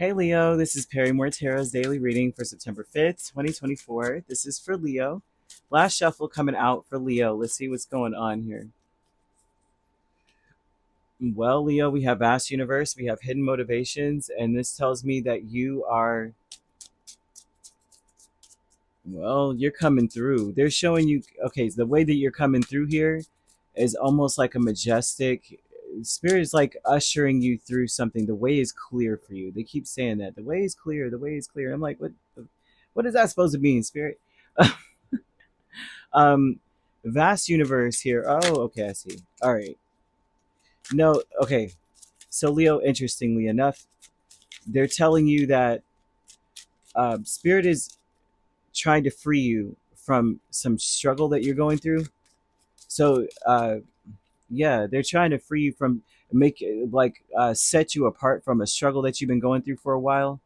Hey Leo, this is Perrymore Tarot's daily reading for September 5th, 2024. This is for Leo. Last shuffle coming out for Leo. Let's see what's going on here. Well, Leo, we have vast universe, we have hidden motivations, and this tells me that you are, well, you're coming through. They're showing you, okay, the way that you're coming through here is almost like a majestic spirit is like ushering you through something. The way is clear for you. They keep saying that. The way is clear, the way is clear. I'm like, what is that supposed to mean, spirit? um Vast universe here. Oh, okay, I see. All right. No, okay. So Leo, interestingly enough, they're telling you that spirit is trying to free you from some struggle that you're going through. So yeah, they're trying to free you from make like set you apart from a struggle that you've been going through for a while,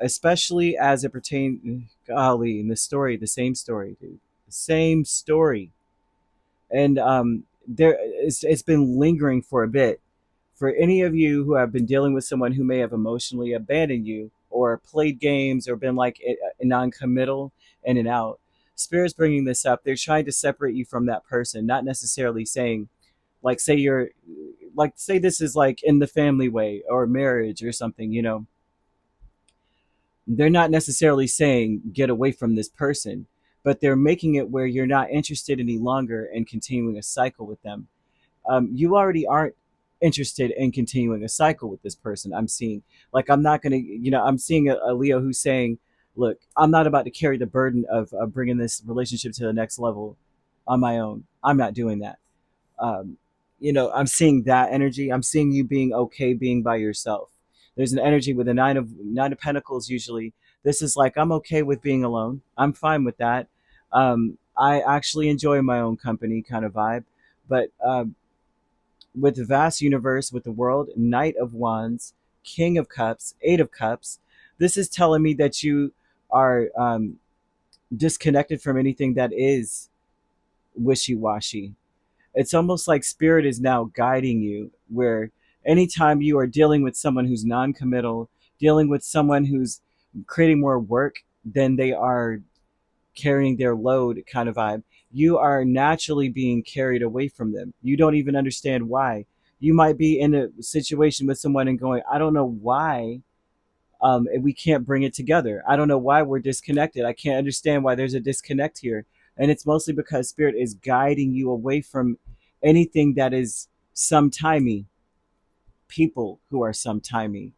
especially as it pertains, golly, in the story, the same story, dude, the same story. And it's been lingering for a bit. For any of you who have been dealing with someone who may have emotionally abandoned you or played games or been like a non-committal in and out, spirit's bringing this up. They're trying to separate you from that person, not necessarily saying, like, say you're like, say this is like in the family way or marriage or something, they're not necessarily saying get away from this person, but they're making it where you're not interested any longer in continuing a cycle with them. You already aren't interested in continuing a cycle with this person. I'm seeing, like, I'm not going to, I'm seeing a Leo who's saying, look, I'm not about to carry the burden of bringing this relationship to the next level on my own. I'm not doing that. um, I'm seeing that energy. I'm seeing you being okay being by yourself. There's an energy with the nine of pentacles. Usually this is like, I'm okay with being alone. I'm fine with that. I actually enjoy my own company kind of vibe. But with the vast universe, with the world, Knight of Wands, King of Cups, Eight of Cups, this is telling me that you are disconnected from anything that is wishy-washy. It's almost like spirit is now guiding you, where anytime you are dealing with someone who's non-committal, dealing with someone who's creating more work than they are carrying their load kind of vibe, you are naturally being carried away from them. You don't even understand why. You might be in a situation with someone and going, I don't know why, and we can't bring it together. I don't know why we're disconnected. I can't understand why there's a disconnect here. And it's mostly because spirit is guiding you away from anything that is sometimey, people who are sometimey.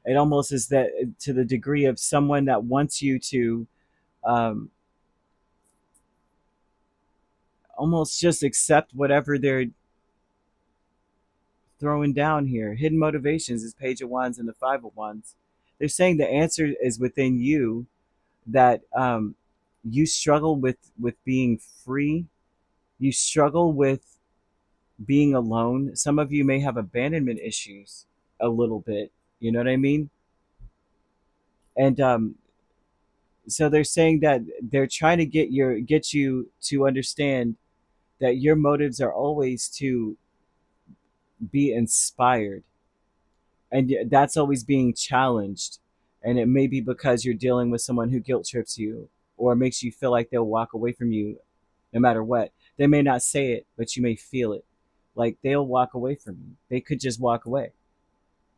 It almost is that to the degree of someone that wants you to um, almost just accept whatever they're throwing down here. Hidden motivations is Page of Wands and the Five of Wands. They're saying the answer is within you, that you struggle with being free. You struggle with being alone. Some of you may have abandonment issues a little bit. You know what I mean? And so they're saying that they're trying to get you to understand that your motives are always to be inspired, and that's always being challenged. And it may be because you're dealing with someone who guilt trips you or makes you feel like they'll walk away from you no matter what. They may not say it, but you may feel it. Like they'll walk away from you. They could just walk away.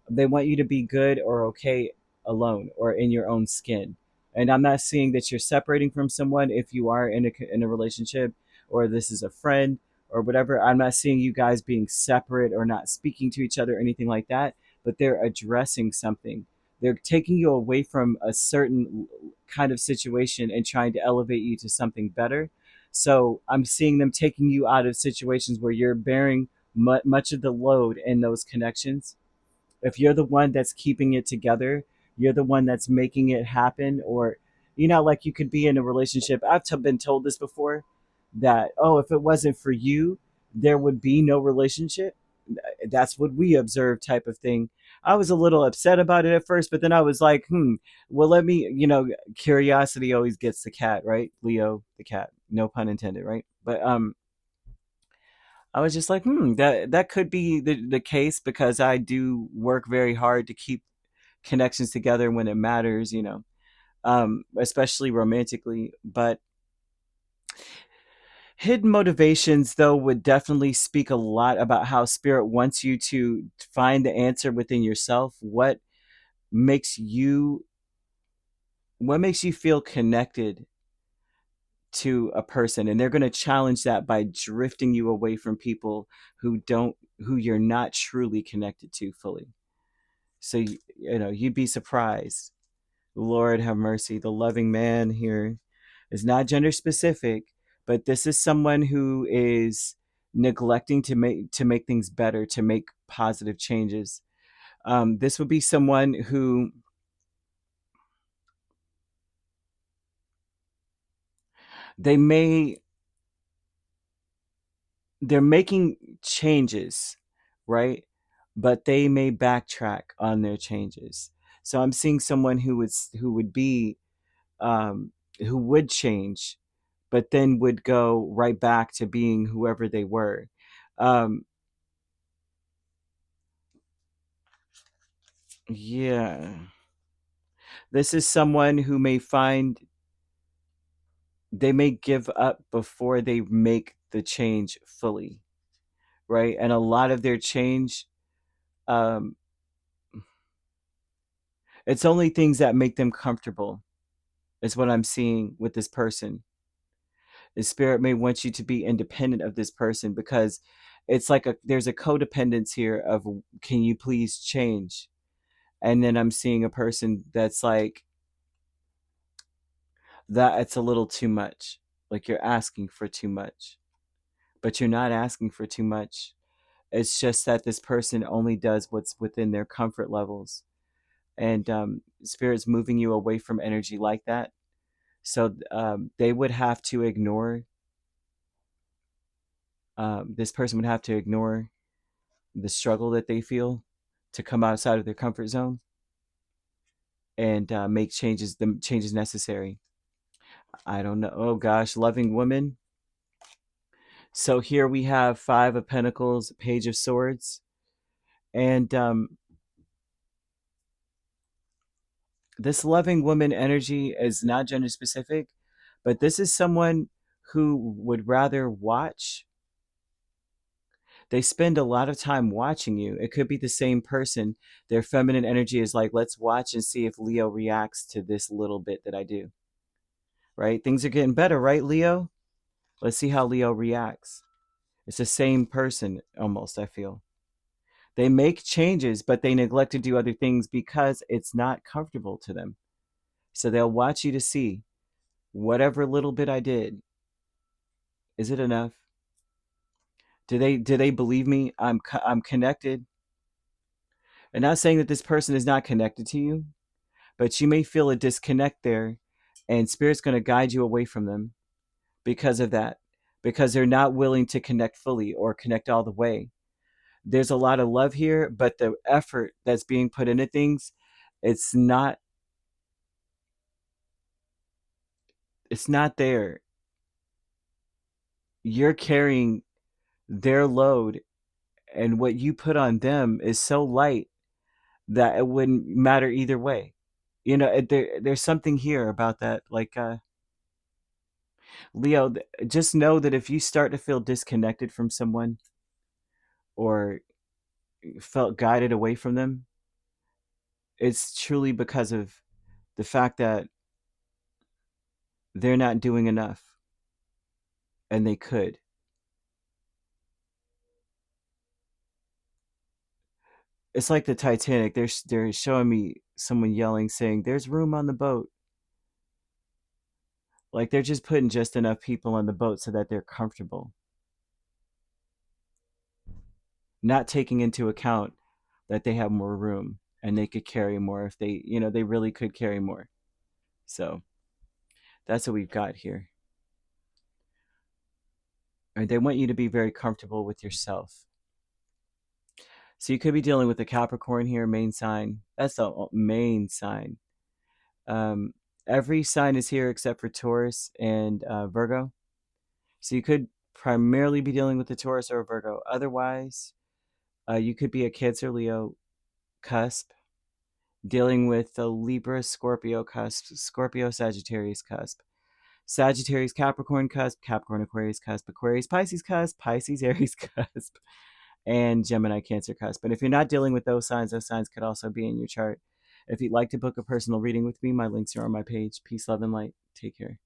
They want you to be good or okay alone or in your own skin. And I'm not seeing that you're separating from someone if you are in a relationship, or this is a friend or whatever. I'm not seeing you guys being separate or not speaking to each other or anything like that, but they're addressing something. They're taking you away from a certain kind of situation and trying to elevate you to something better. So I'm seeing them taking you out of situations where you're bearing much of the load in those connections. If you're the one that's keeping it together, you're the one that's making it happen. Or like, you could be in a relationship. I've been told this before, that, oh, if it wasn't for you, there would be no relationship. That's what we observe, type of thing. I was a little upset about it at first, but then I was like, well, let me, curiosity always gets the cat, right? Leo the cat, no pun intended, right? But I was just like, that could be the case, because I do work very hard to keep connections together when it matters, especially romantically. But hidden motivations, though, would definitely speak a lot about how spirit wants you to find the answer within yourself. Makes you what makes you feel connected to a person, and they're going to challenge that by drifting you away from people who you're not truly connected to fully. So you'd be surprised. Lord have mercy. The loving man here is not gender specific, but this is someone who is neglecting to make things better, to make positive changes. This would be someone who they may they're making changes, right? But they may backtrack on their changes. So I'm seeing someone um, who would change, but then would go right back to being whoever they were. Um, yeah, this is someone who they may give up before they make the change fully, right? And a lot of their change, um, it's only things that make them comfortable, is what I'm seeing with this person. The spirit may want you to be independent of this person because it's like there's a codependence here of, can you please change? And then I'm seeing a person that's like, that it's a little too much. Like you're asking for too much, but you're not asking for too much. It's just that this person only does what's within their comfort levels. And spirit's moving you away from energy like that. So they would have to ignore, this person would have to ignore the struggle that they feel to come outside of their comfort zone and make the changes necessary. I don't know. Oh gosh, loving woman. So here we have Five of Pentacles, Page of Swords, and this loving woman energy is not gender specific, but this is someone who would rather watch. They spend a lot of time watching you. It could be the same person. Their feminine energy is like, let's watch and see if Leo reacts to this little bit that I do. Right? Things are getting better, right, Leo? Let's see how Leo reacts. It's the same person almost, I feel. They make changes, but they neglect to do other things because it's not comfortable to them. So they'll watch you to see, whatever little bit I did, is it enough? Do they believe me? I'm connected. And not saying that this person is not connected to you, but you may feel a disconnect there, and spirit's going to guide you away from them because of that, because they're not willing to connect fully or connect all the way. There's a lot of love here, but the effort that's being put into things, it's not it's not there. You're carrying their load, and what you put on them is so light that it wouldn't matter either way. There's something here about that. Like, Leo, just know that if you start to feel disconnected from someone or felt guided away from them, it's truly because of the fact that they're not doing enough, and they could. It's like the Titanic. They're showing me someone yelling, saying, "There's room on the boat." Like they're just putting just enough people on the boat so that they're comfortable, not taking into account that they have more room and they could carry more if they really could carry more. So that's what we've got here. And they want you to be very comfortable with yourself. So you could be dealing with the Capricorn here, main sign. That's the main sign. Um, every sign is here except for Taurus and Virgo. So you could primarily be dealing with the Taurus or Virgo. Otherwise, you could be a Cancer, Leo, cusp, dealing with the Libra Scorpio cusp, Scorpio Sagittarius cusp, Sagittarius Capricorn cusp, Capricorn Aquarius cusp, Aquarius Pisces cusp, Pisces Aries cusp, and Gemini Cancer cusp. But if you're not dealing with those signs could also be in your chart. If you'd like to book a personal reading with me, my links are on my page. Peace, love, and light. Take care.